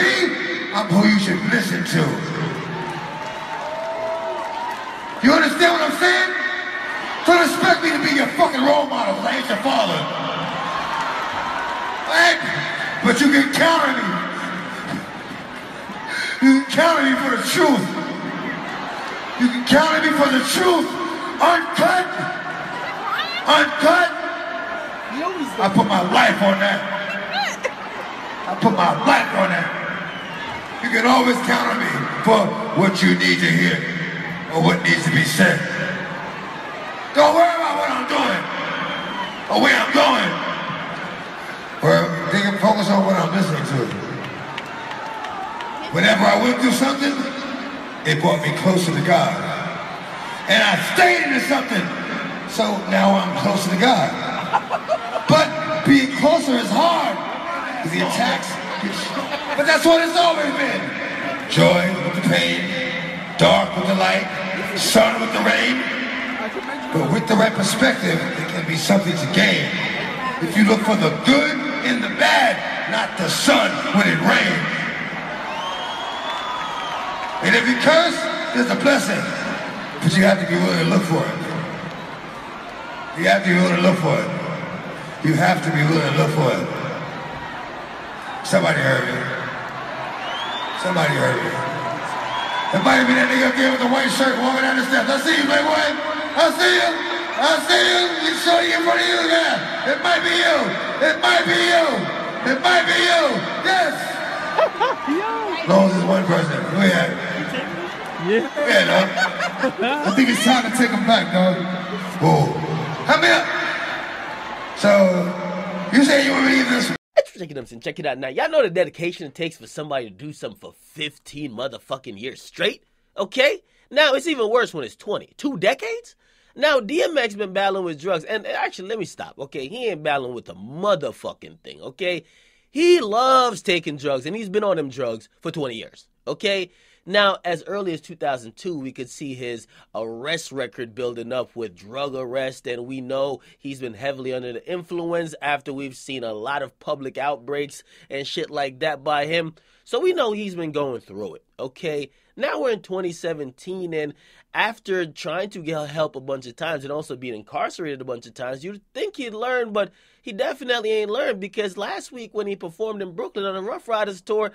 me, I'm who you should listen to. You understand what I'm saying? Don't expect me to be your fucking role model, because I ain't your father. Right? But you can count on me. You can count on me for the truth. You can count on me for the truth. Uncut. Uncut. I put my life on that. I put my life on that. You can always count on me for what you need to hear or what needs to be said. Don't worry about what I'm doing or where I'm going. Or they can focus on what I'm listening to. Whenever I went through something, it brought me closer to God. And I stayed into something, so now I'm closer to God. But being closer is hard, because the attacks, but that's what it's always been. Joy with the pain, dark with the light, sun with the rain. But with the right perspective, it can be something to gain. If you look for the good in the bad, not the sun when it rains. And if you curse, there's a blessing. But you have to be willing to look for it. You have to be willing to look for it. You have to be willing to look for it. Somebody heard me. Somebody heard me. It might have been that nigga up there with the white shirt walking down the steps. I see you, Playboy. I see you. I see you. You shorty in front of you there. It might be you. It might be you. It might be you. Yes. As long as it's one person. Go ahead. Yeah. Go ahead, dog. I think it's time to take him back, dog. Whoa. Help me up. So, you say you want me to leave this? Check it out now. Y'all know the dedication it takes for somebody to do something for 15 motherfucking years straight? Okay? Now, it's even worse when it's 20. 2 decades? Now, DMX been battling with drugs. And actually, let me stop, okay? He ain't battling with the motherfucking thing, okay? He loves taking drugs, and he's been on them drugs for 20 years, okay? Now, as early as 2002, we could see his arrest record building up with drug arrest, and we know he's been heavily under the influence after we've seen a lot of public outbreaks and shit like that by him. So we know he's been going through it, okay? Now we're in 2017, and after trying to get help a bunch of times and also being incarcerated a bunch of times, you'd think he'd learn, but he definitely ain't learned, because last week when he performed in Brooklyn on a Rough Riders tour,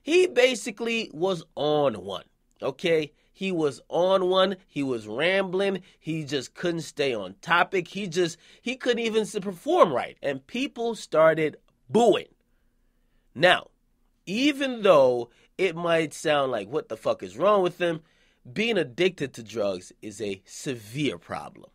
he basically was on one, okay? He was on one. He was rambling. He just couldn't stay on topic. He couldn't even perform right, and people started booing. Now, even though it might sound like, what the fuck is wrong with him? Being addicted to drugs is a severe problem,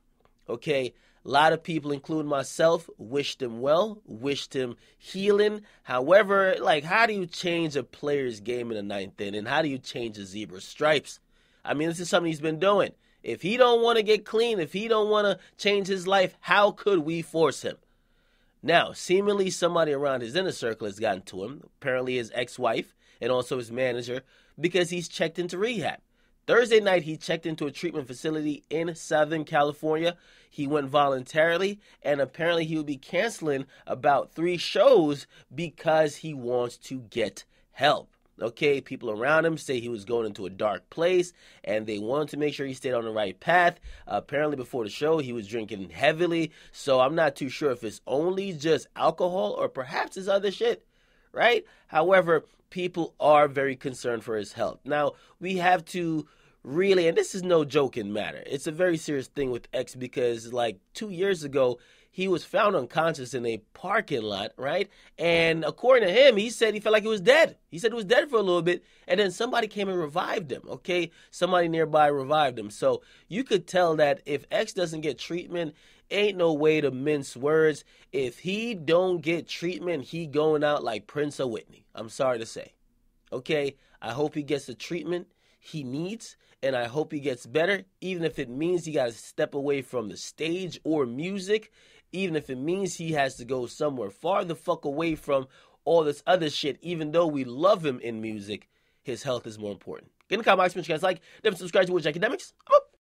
okay? A lot of people, including myself, wished him well, wished him healing. However, like, how do you change a player's game in the 9th inning? How do you change a zebra's stripes? I mean, this is something he's been doing. If he don't want to get clean, if he don't want to change his life, how could we force him? Now, seemingly somebody around his inner circle has gotten to him, apparently his ex-wife and also his manager, because he's checked into rehab. Thursday night, he checked into a treatment facility in Southern California. He went voluntarily, and apparently he will be canceling about 3 shows because he wants to get help. Okay, people around him say he was going into a dark place, and they wanted to make sure he stayed on the right path. Apparently, before the show, he was drinking heavily, so I'm not too sure if it's only just alcohol or perhaps it's other shit, right? However, people are very concerned for his health. Now, we have to really, and this is no joking matter, it's a very serious thing with X, because like 2 years ago, he was found unconscious in a parking lot, right? And according to him, he said he felt like he was dead. He said he was dead for a little bit, and then somebody came and revived him, okay? Somebody nearby revived him. So you could tell that if X doesn't get treatment, ain't no way to mince words. If he don't get treatment, he going out like Prince of Whitney. I'm sorry to say, okay? I hope he gets the treatment he needs, and I hope he gets better, even if it means he got to step away from the stage or music, even if it means he has to go somewhere far the fuck away from all this other shit. Even though we love him in music, his health is more important. Get in the comments, guys. Like, then subscribe to Akademiks. I'm